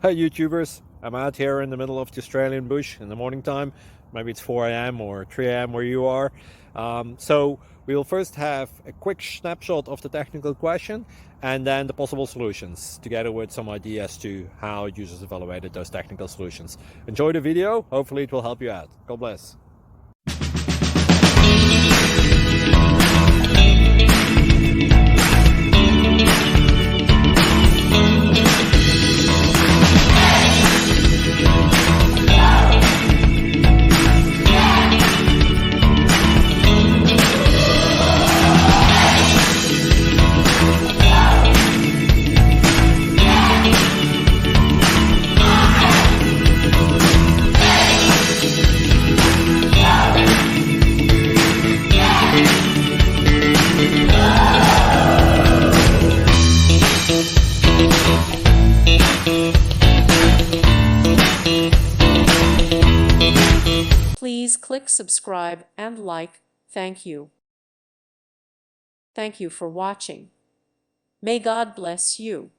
Hi YouTubers, I'm out here in the middle of the Australian bush in the morning time. Maybe it's 4 a.m. or 3 a.m. where you are. So we will first have a quick snapshot of the technical question and then the possible solutions, together with some ideas to how users evaluated those technical solutions. Enjoy the video, hopefully it will help you out. God bless. Please click subscribe and like. Thank you. Thank you for watching. May God bless you.